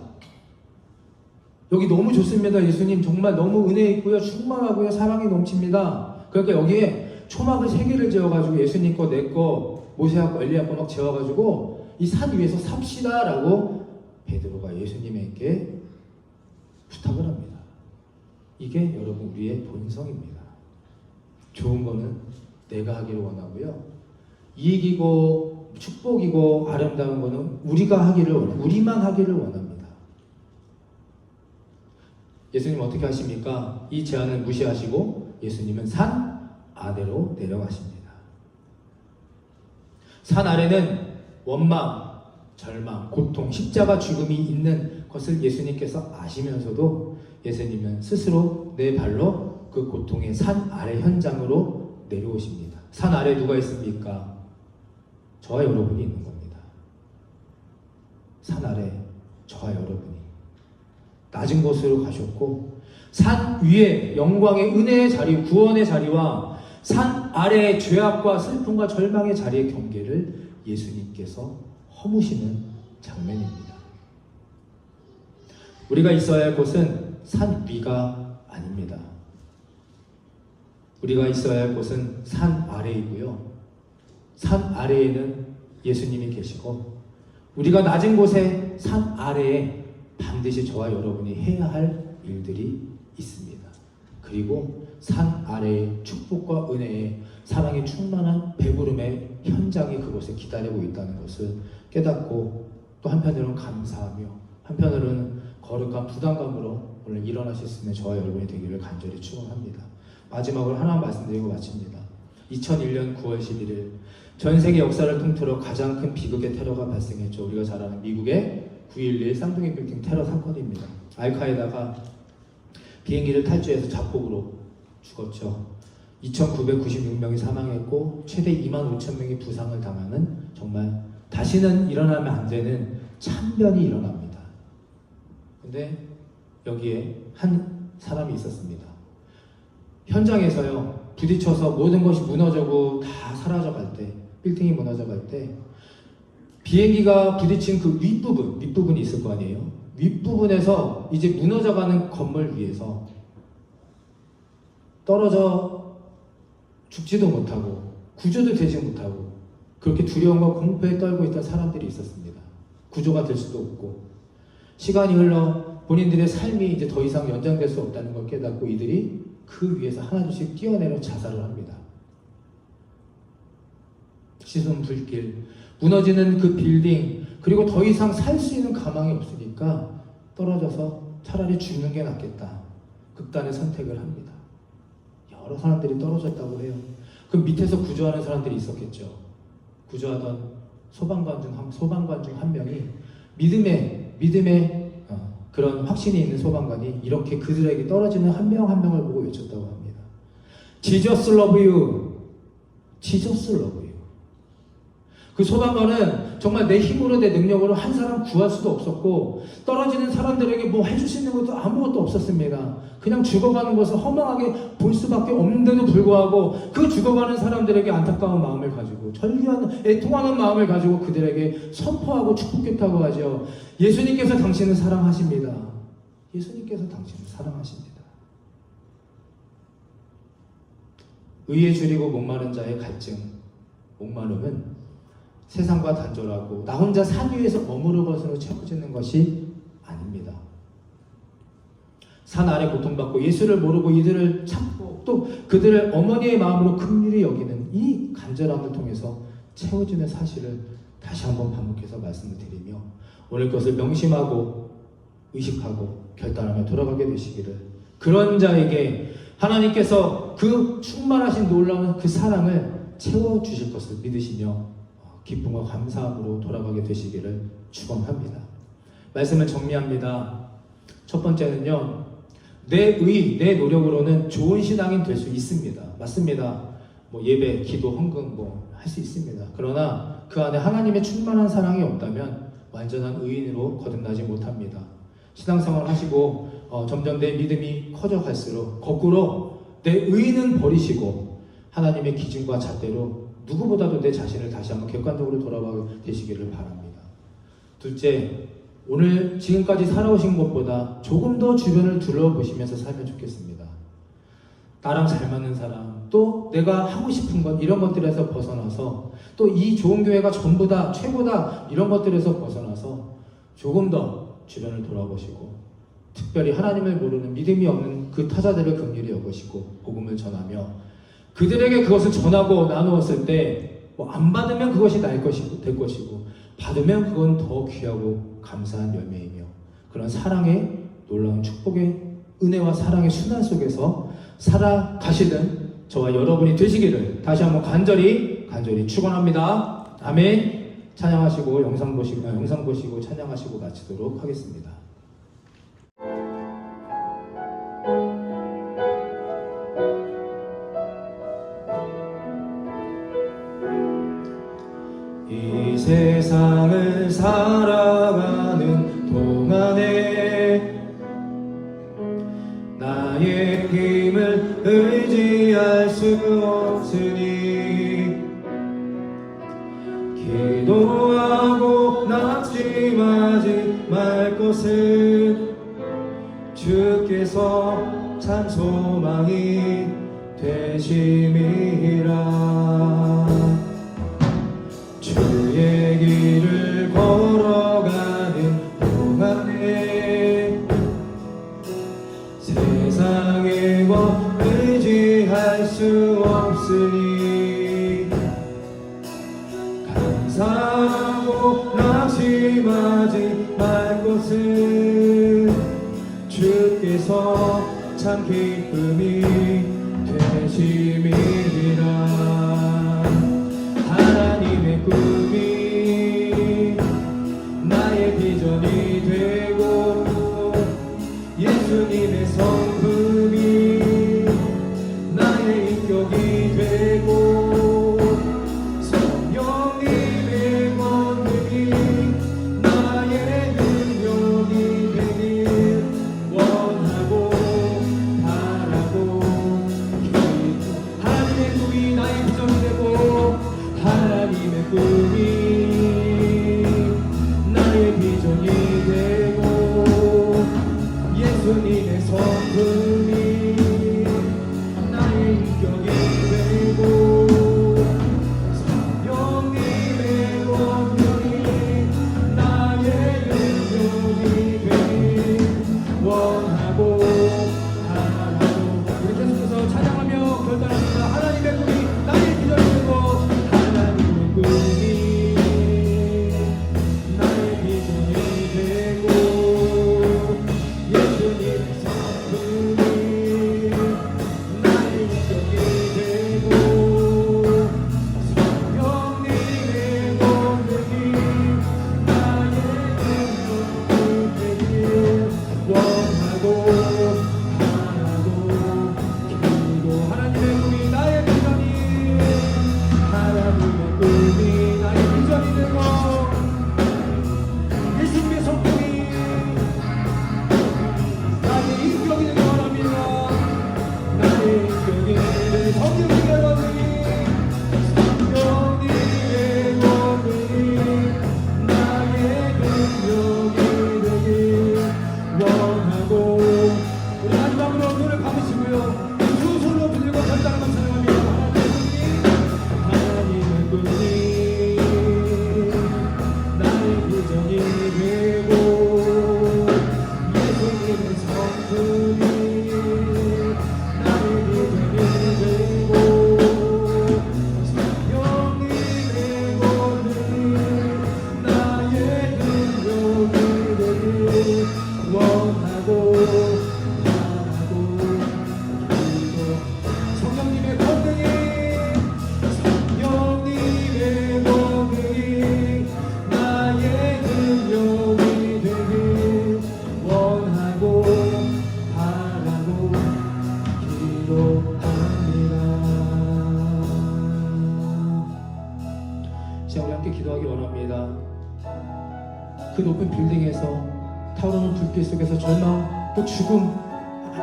여기 너무 좋습니다. 예수님, 정말 너무 은혜 있고요, 충만하고요, 사랑이 넘칩니다. 그러니까 여기에 초막을 3개를 지어가지고 예수님 거, 내 거, 모세하고 엘리야 거 막 지어가지고 이 산 위에서 삽시다라고 베드로가 예수님에게 부탁을 합니다. 이게 여러분 우리의 본성입니다. 좋은 거는 내가 하기를 원하고요, 이익이고 축복이고 아름다운 거는 우리만 하기를 원합니다. 예수님 어떻게 하십니까? 이 제안을 무시하시고 예수님은 산 아래로 내려가십니다. 산 아래는 원망, 절망, 고통, 십자가 죽음이 있는 것을 예수님께서 아시면서도 예수님은 스스로 내 발로 그 고통의 산 아래 현장으로 내려오십니다. 산 아래 누가 있습니까? 저와 여러분이 있는 겁니다. 산 아래 저와 여러분이 낮은 곳으로 가셨고, 산 위에 영광의 은혜의 자리, 구원의 자리와 산 아래의 죄악과 슬픔과 절망의 자리의 경계를 예수님께서 허무시는 장면입니다. 우리가 있어야 할 곳은 산 위가 아닙니다. 우리가 있어야 할 곳은 산 아래이고요, 산 아래에는 예수님이 계시고, 우리가 낮은 곳에 산 아래에 반드시 저와 여러분이 해야 할 일들이 있습니다. 그리고 산 아래의 축복과 은혜의 사랑이 충만한 배부름의 현장이 그곳에 기다리고 있다는 것을 깨닫고, 또 한편으로는 감사하며 한편으로는 거룩한 부담감으로 오늘 일어나실 수 있는 저와 여러분이 되기를 간절히 축원합니다. 마지막으로 하나 말씀드리고 마칩니다. 2001년 9월 11일 전 세계 역사를 통틀어 가장 큰 비극의 테러가 발생했죠. 우리가 잘 아는 미국의 9.11 쌍둥이 빌딩 테러 사건입니다. 알카에다가 비행기를 탈주해서 자폭으로 죽었죠. 2,996명이 사망했고 최대 25,000명이 부상을 당하는, 정말 다시는 일어나면 안 되는 참변이 일어납니다. 근데 여기에 한 사람이 있었습니다. 현장에서요, 부딪혀서 모든 것이 무너져고 다 사라져갈 때, 빌딩이 무너져갈 때 비행기가 부딪힌 그 윗부분이 있을 거 아니에요. 윗부분에서 이제 무너져가는 건물 위에서 떨어져 죽지도 못하고 구조도 되지 못하고 그렇게 두려움과 공포에 떨고 있던 사람들이 있었습니다. 구조가 될 수도 없고, 시간이 흘러 본인들의 삶이 이제 더 이상 연장될 수 없다는 걸 깨닫고 이들이 그 위에서 하나둘씩 뛰어내려 자살을 합니다. 시선 불길, 무너지는 그 빌딩, 그리고 더 이상 살 수 있는 가망이 없으니까 떨어져서 차라리 죽는 게 낫겠다, 극단의 선택을 합니다. 여러 사람들이 떨어졌다고 해요. 그 밑에서 구조하는 사람들이 있었겠죠. 구조하던 소방관 중 한 명이 믿음의 그런 확신이 있는 소방관이 이렇게 그들에게 떨어지는 한 명 한 명을 보고 외쳤다고 합니다. Jesus love you. Jesus love you. 그 소방관은 정말 내 힘으로, 내 능력으로 한 사람 구할 수도 없었고, 떨어지는 사람들에게 뭐 해줄 수 있는 것도 아무것도 없었습니다. 그냥 죽어가는 것을 허망하게 볼 수밖에 없는데도 불구하고 그 죽어가는 사람들에게 안타까운 마음을 가지고, 절규하는, 애통하는 마음을 가지고 그들에게 선포하고 축복했다고 하죠. 예수님께서 당신을 사랑하십니다. 예수님께서 당신을 사랑하십니다. 의에 줄이고 목마른 자의 갈증, 목마름은 세상과 단절하고 나 혼자 산 위에서 머무르는 것으로 채워지는 것이 아닙니다. 산 아래 고통받고 예수를 모르고 이들을 찾고 또 그들을 어머니의 마음으로 긍휼히 여기는 이 간절함을 통해서 채워지는 사실을 다시 한번 반복해서 말씀을 드리며, 오늘 것을 명심하고 의식하고 결단하며 돌아가게 되시기를, 그런 자에게 하나님께서 그 충만하신 놀라운 그 사랑을 채워주실 것을 믿으시며 기쁨과 감사함으로 돌아가게 되시기를 축원합니다. 말씀을 정리합니다. 첫 번째는요, 내 노력으로는 좋은 신앙인 될 수 있습니다. 맞습니다. 뭐 예배, 기도, 헌금 뭐 할 수 있습니다. 그러나 그 안에 하나님의 충만한 사랑이 없다면 완전한 의인으로 거듭나지 못합니다. 신앙생활 하시고 점점 내 믿음이 커져갈수록 거꾸로 내 의인은 버리시고 하나님의 기준과 잣대로 누구보다도 내 자신을 다시 한번 객관적으로 돌아보게 되시기를 바랍니다. 둘째, 오늘 지금까지 살아오신 것보다 조금 더 주변을 둘러보시면서 살면 좋겠습니다. 나랑 잘 맞는 사람, 또 내가 하고 싶은 것, 이런 것들에서 벗어나서, 또 이 좋은 교회가 전부다, 최고다, 이런 것들에서 벗어나서 조금 더 주변을 돌아보시고, 특별히 하나님을 모르는 믿음이 없는 그 타자들을 긍휼히 여기시고 복음을 전하며, 그들에게 그것을 전하고 나누었을 때 안 받으면 그것이 될 것이고, 받으면 그건 더 귀하고 감사한 열매이며, 그런 사랑의 놀라운 축복의 은혜와 사랑의 순환 속에서 살아가시는 저와 여러분이 되시기를 다시 한번 간절히 축원합니다. 아멘. 찬양하시고 영상 보시고 찬양하시고 마치도록 하겠습니다. 이 세상을 살아가는 동안에 나의 힘을 의지할 수 없으니 기도하고 낙심하지 말 것은 주께서 참 소망이 되심이라. 주의 길을 걸어가는 동안에 세상의 것 의지할 수 없으니 감사하고 낙심하지 말 것은 주께서 참 기쁨이 되심이라. 하나님의 꿈이 나의 비전이 되고 예수님의 성품이 나의 인격이 되고 성령님의 권능이 나의 능력이 되길 원하고 바라고 하나님의 꿈이 나의 비전이 되고 하나님의 꿈이 나의 비전이 되고 예수님의 성품이 나의 인격이 되고 성령님의 권능이 나의 능력이 되길 원하고 바라고. 우리 계속해서 찬양하며 결단합니다. 하나님의 꿈이 나의 비전이 되고 하나님의 꿈이 나의 비전이 되고 예수님의 성품이 나의 인격이 되고 성령님의 권능이 나의 능력이 되길 원하고 바라고 기도. 하나님의 꿈이 나의 비전이 하나님의 꿈이 나의 비전이 되고 예수님의 성품이 나의 인격이 되기 원합니다. 나의 인격이 되는 성령님의 권능이 성령님의 권능이 나의 능력이 되길 원하고. 우리 마지막으로 눈을 감으시고요 두 손으로 들고 결단하며 찬양합니다. 하나님의 꿈이 나의 비전이 되고 예수님의 성품이 나의 비전이 되고 성령님의 권능이 나의 능력이 되길 원하고 바라고 기도. 성령님의 권능이 나의 능력이 되길 원하고 바라고 기도합니다. 자, 우리 함께 기도하기 원합니다. 그 높은 빌딩에서 타오르는 불빛 속에서 절망 또 죽음,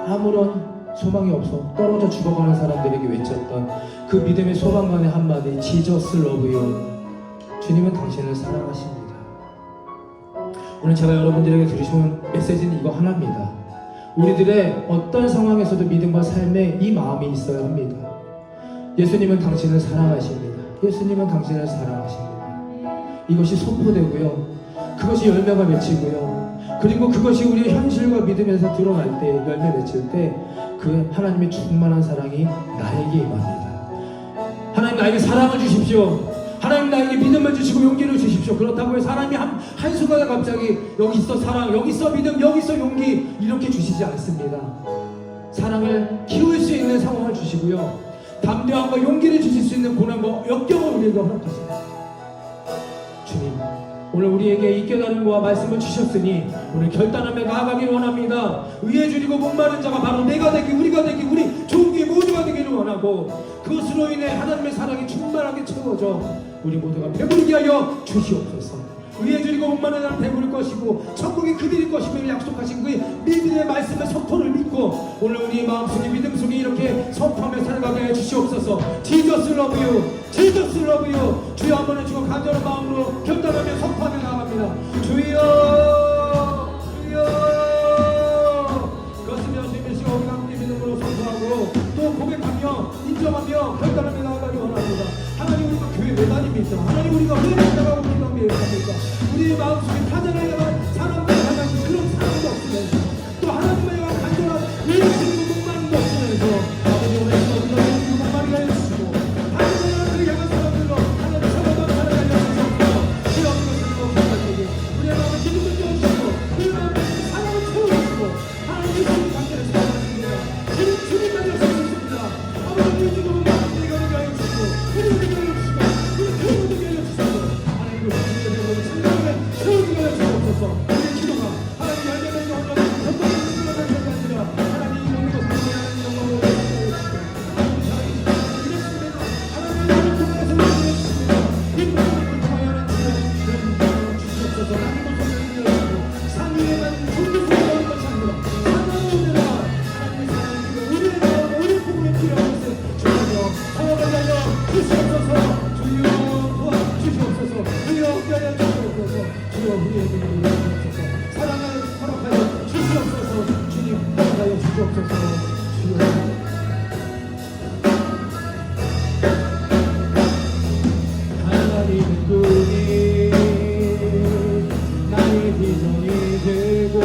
아무런 소망이 없어 떨어져 죽어가는 사람들에게 외쳤던 그 믿음의 소방관의 한마디 Jesus love you. 주님은 당신을 사랑하십니다. 오늘 제가 여러분들에게 드리는 메시지는 이거 하나입니다. 우리들의 어떤 상황에서도 믿음과 삶에 이 마음이 있어야 합니다. 예수님은 당신을 사랑하십니다. 예수님은 당신을 사랑하십니다. 이것이 선포되고요. 그것이 열매가 맺히고요. 그리고 그것이 우리의 현실과 믿음에서 드러날 때, 열매 맺힐 때 그 하나님의 충만한 사랑이 나에게 임합니다. 하나님 나에게 사랑을 주십시오. 하나님 나에게 믿음을 주시고 용기를 주십시오. 그렇다고 해서 하나님이 한순간에 갑자기 여기 있어 사랑, 여기 있어 믿음, 여기 있어 용기 이렇게 주시지 않습니다. 사랑을 키울 수 있는 상황을 주시고요. 담대함과 용기를 주실 수 있는 고난과 역경을 우리에게 허락하십니다. 주님, 오늘 우리에게 이 깨달음과 말씀을 주셨으니 오늘 결단하며 나아가기를 원합니다. 의에 줄이고 목마른 자가 바로 내가 되기, 우리가 되기, 우리 종기 모두가 되기를 원하고 그것으로 인해 하나님의 사랑이 충만하게 채워져 우리 모두가 배부르게 하여 주시옵소서. 의에 줄이고 목마른 자는 배부를 것이고 천국이 그들일 것임을 약속하신 그 믿음의 말씀의 선포를 믿고 오늘 우리의 마음속에 믿음 속에 이렇게 선포하며 살아가게 해 주시옵소서. Jesus love you, Jesus love you. 주여 한번 해주고 간절한 마음으로 결단하며 선포하며 나갑니다. 주여, 주여. 그렇으면 주님의 시간 우리가 함께 믿음으로 선포하고 또 고백하며 인정하며 결단하며 나아가기 원합니다. 하나님 우리가 교회 왜 다닙니까? 하나님 우리가 왜 나가고 기도하며 합니까? 우리의 마음속에 파전에 대한 사람과 하나님 그런 사랑도 없으면서 또 하나님에 대한 간절한 의심도 목마름도 없으면서 아버지 오늘 우리가 그 목마르게 해주시고 하나님에 대한 그 향한 사람들로 하나님 사랑과 사랑을 알려주셔서 주여 그것을 부탁드리게 우리의 마음에 기쁨을 띄워주시고 우리의 마음에 사랑을 채워주시고 하나님의 주님 관계를 사랑하십니다. 주님 관계를 사랑하십니다. 아버지 우리 지금 마음을 이가게 하여 주시고 우리 우리가 하여 주시고 우리 교우들에게 하여 주시고 하나님 그 주님의 대로 성령의 세우기가 하여 주옵소서. 우리의 기도가 하나님 열매된 영혼을 격동을 이끌어낼 것이 아니라 하나님 이 모든 것을 위하는 영광으로 하여 주시고 하나님 사랑이십니다. 이랬습니다. 하나님 나를 통해서 우리를 주십니다. 이 모든 것을 통하여는 주여 그런 주시옵소서. 하나님 것을 위하시고 산 위에만 존귀 소리하는 것이 아니라 하나님 오늘아 하나님의 사랑이 우리의 마음 우리의 복음에 필요한 것을 주여 사랑을 하여 주시옵소서. 주여 도와주시옵소서. 주여 함께하여 주시옵소서. 주여 우리에게 주시옵소서. 사랑을 허락하여 주시옵소서. 주님 허락하여 주시옵소서. 주여 하나님의 꿈이 나의 비전이 되고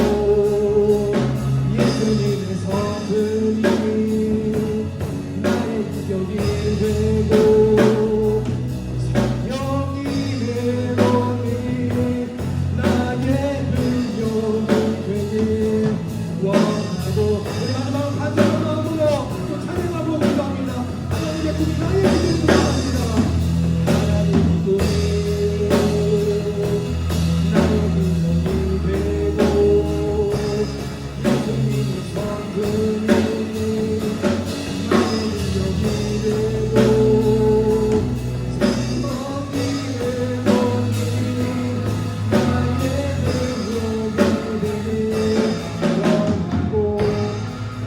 예수님의 성품이 나의 기적이 되고 성령님의 몸이 나의 능력이 되길 원하고 우리 마지막 간절한 마음으로 또 찬양하고 기도합니다. 하나님의 꿈이 나의 기적이 되랍니다. 하나님의 꿈이 나의 비전이 되고 예수님의 성품이 나의 능력이 되고 성령님의 몸이 나의 능력이 되길 원하고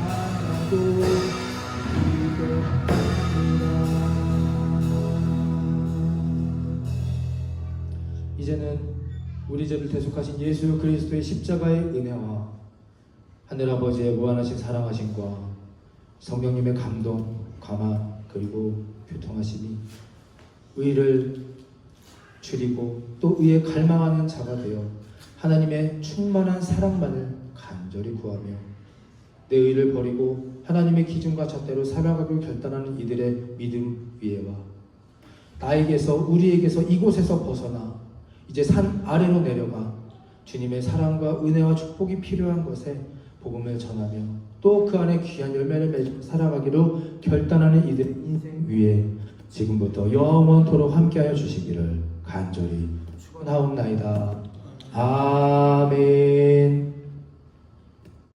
바라고 이제는 우리 죄를 대속하신 예수 그리스도의 십자가의 은혜와 하늘아버지의 무한하신 사랑하심과 성령님의 감동, 감화 그리고 교통하심이 의를 줄이고 또 의에 갈망하는 자가 되어 하나님의 충만한 사랑만을 간절히 구하며 내 의를 버리고 하나님의 기준과 잣대로 살아가기로 결단하는 이들의 믿음 위에와 나에게서 우리에게서 이곳에서 벗어나 이제 산 아래로 내려가 주님의 사랑과 은혜와 축복이 필요한 것에 복음을 전하며 또 그 안에 귀한 열매를 맺어 살아가기로 결단하는 이들의 인생 위에 지금부터 영원토록 함께하여 주시기를 간절히 축원하옵나이다. 아멘.